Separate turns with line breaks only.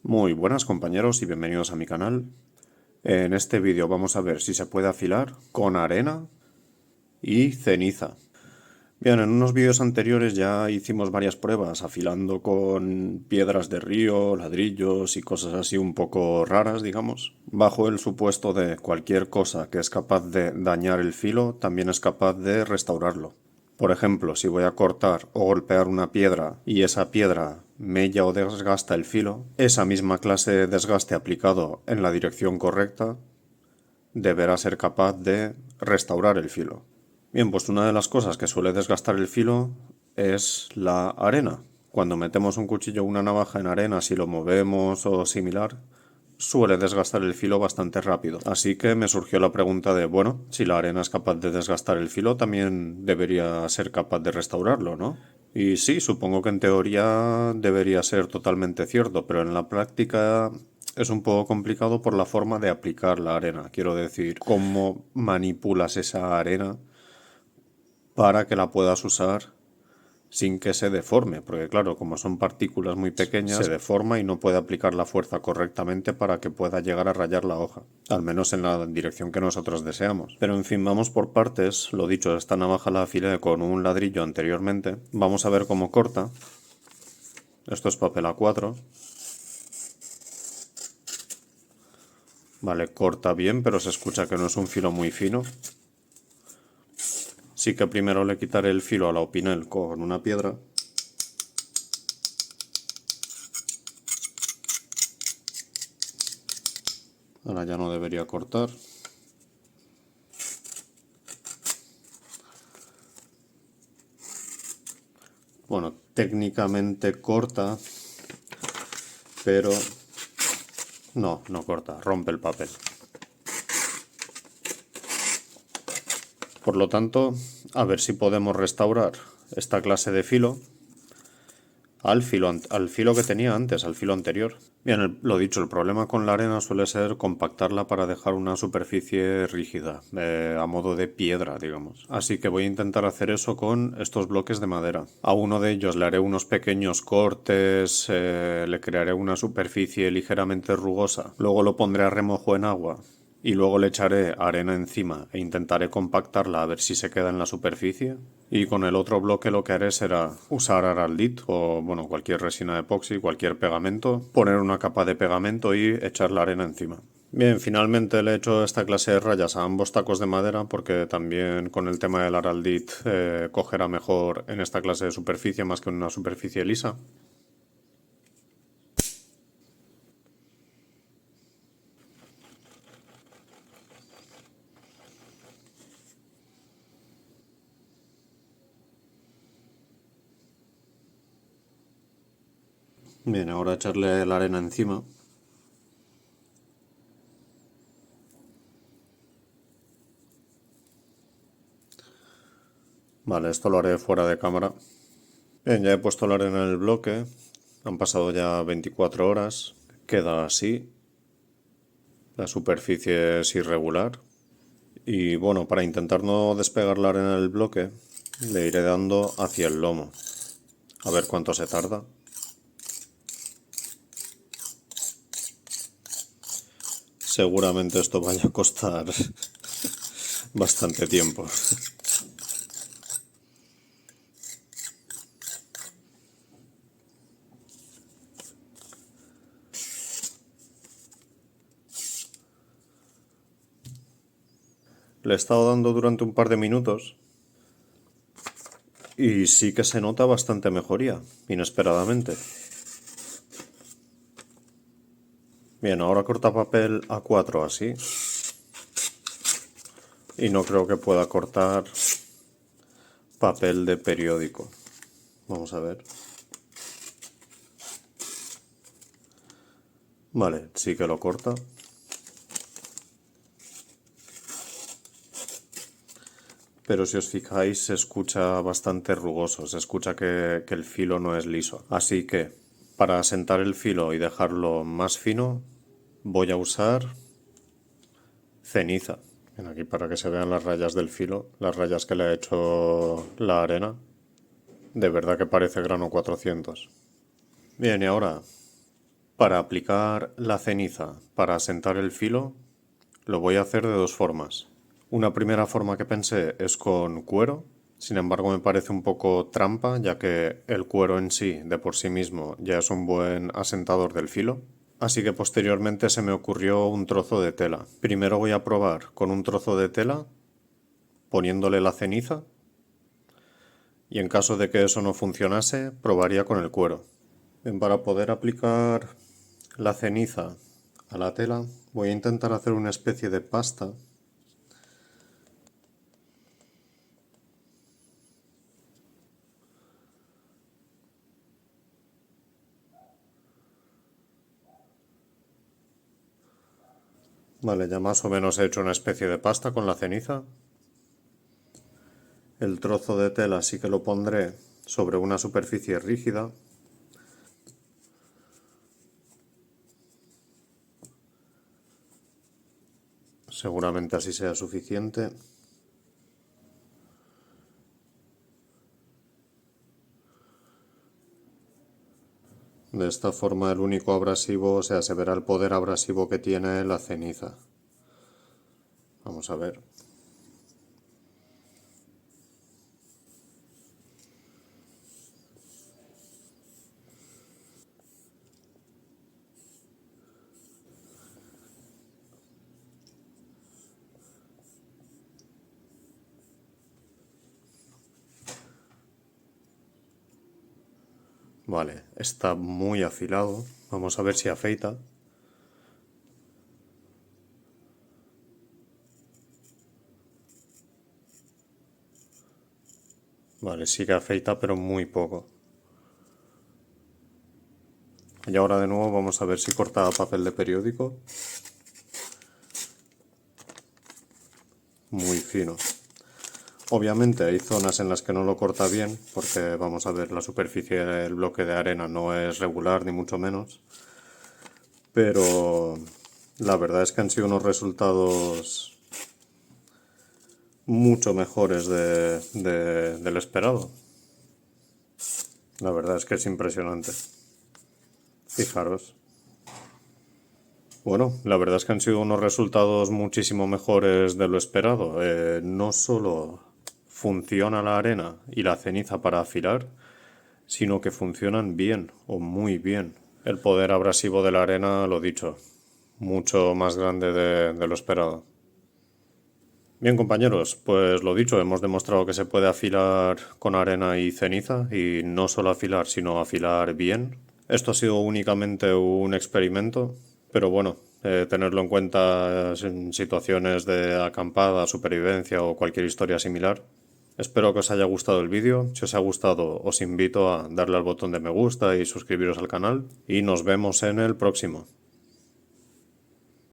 Muy buenas compañeros y bienvenidos a mi canal. En este vídeo vamos a ver si se puede afilar con arena y ceniza. Bien, en unos vídeos anteriores ya hicimos varias pruebas afilando con piedras de río, ladrillos y cosas así un poco raras, digamos, bajo el supuesto de cualquier cosa que es capaz de dañar el filo también es capaz de restaurarlo. Por ejemplo, si voy a cortar o golpear una piedra y esa piedra mella o desgasta el filo, esa misma clase de desgaste aplicado en la dirección correcta deberá ser capaz de restaurar el filo. Bien, pues una de las cosas que suele desgastar el filo es la arena. Cuando metemos un cuchillo o una navaja en arena, si lo movemos o similar, suele desgastar el filo bastante rápido. Así que me surgió la pregunta de, bueno, si la arena es capaz de desgastar el filo, también debería ser capaz de restaurarlo, ¿no? Y sí, supongo que en teoría debería ser totalmente cierto, pero en la práctica es un poco complicado por la forma de aplicar la arena. Quiero decir, cómo manipulas esa arena para que la puedas usar sin que se deforme, porque claro, como son partículas muy pequeñas, se deforma y no puede aplicar la fuerza correctamente para que pueda llegar a rayar la hoja, al menos en la dirección que nosotros deseamos. Pero en fin, vamos por partes. Lo dicho, esta navaja la afilé con un ladrillo anteriormente. Vamos a ver cómo corta. Esto es papel A4. Vale, corta bien, pero se escucha que no es un filo muy fino. Sí que primero le quitaré el filo a la opinel con una piedra. Ahora ya no debería cortar. Bueno, técnicamente corta, pero no corta, rompe el papel. Por lo tanto, a ver si podemos restaurar esta clase de filo al filo que tenía antes, al filo anterior. Bien, lo dicho, el problema con la arena suele ser compactarla para dejar una superficie rígida, a modo de piedra, digamos. Así que voy a intentar hacer eso con estos bloques de madera. A uno de ellos le haré unos pequeños cortes, le crearé una superficie ligeramente rugosa. Luego lo pondré a remojo en agua y luego le echaré arena encima e intentaré compactarla a ver si se queda en la superficie. Y con el otro bloque lo que haré será usar Araldit o bueno, cualquier resina de epoxi, cualquier pegamento, poner una capa de pegamento y echar la arena encima. Bien, finalmente le he hecho esta clase de rayas a ambos tacos de madera porque también con el tema del Araldit cogerá mejor en esta clase de superficie más que en una superficie lisa. Bien, ahora echarle la arena encima. Vale, esto lo haré fuera de cámara. Bien, ya he puesto la arena en el bloque. Han pasado ya 24 horas. Queda así. La superficie es irregular. Y bueno, para intentar no despegar la arena del bloque, le iré dando hacia el lomo. A ver cuánto se tarda. Seguramente esto vaya a costar bastante tiempo. Le he estado dando durante un par de minutos y sí que se nota bastante mejoría, inesperadamente. Bien, ahora corta papel A4 así. Y no creo que pueda cortar papel de periódico. Vamos a ver. Vale, sí que lo corta. Pero si os fijáis se escucha bastante rugoso, se escucha que el filo no es liso. Así que para asentar el filo y dejarlo más fino voy a usar ceniza. Ven aquí para que se vean las rayas del filo, las rayas que le ha hecho la arena. De verdad que parece grano 400. Bien, y ahora Para aplicar la ceniza para asentar el filo, lo voy a hacer de dos formas. Una primera forma que pensé es con cuero, sin embargo me parece un poco trampa, ya que el cuero en sí, de por sí mismo, ya es un buen asentador del filo. Así que posteriormente se me ocurrió un trozo de tela. Primero voy a probar con un trozo de tela, poniéndole la ceniza, y en caso de que eso no funcionase, probaría con el cuero. Bien, para poder aplicar la ceniza a la tela, voy a intentar hacer una especie de pasta. Vale, ya más o menos he hecho una especie de pasta con la ceniza. El trozo de tela sí que lo pondré sobre una superficie rígida. Seguramente así sea suficiente. De esta forma el único abrasivo, o sea, se verá el poder abrasivo que tiene la ceniza. Vamos a ver. Vale, está muy afilado. Vamos a ver si afeita. Vale, sí que afeita, pero muy poco. Y ahora de nuevo vamos a ver si corta papel de periódico. Muy fino. Obviamente hay zonas en las que no lo corta bien, porque vamos a ver, la superficie del bloque de arena no es regular, ni mucho menos. Pero la verdad es que han sido unos resultados mucho mejores de lo esperado. La verdad es que es impresionante. Fijaros. Bueno, la verdad es que han sido unos resultados muchísimo mejores de lo esperado. No solo funciona la arena y la ceniza para afilar, sino que funcionan bien o muy bien. El poder abrasivo de la arena, lo dicho, mucho más grande de lo esperado. Bien, compañeros, pues lo dicho, hemos demostrado que se puede afilar con arena y ceniza, y no solo afilar, sino afilar bien. Esto ha sido únicamente un experimento, pero bueno, tenerlo en cuenta en situaciones de acampada, supervivencia o cualquier historia similar. Espero que os haya gustado el vídeo. Si os ha gustado, os invito a darle al botón de me gusta y suscribiros al canal. Y nos vemos en el próximo.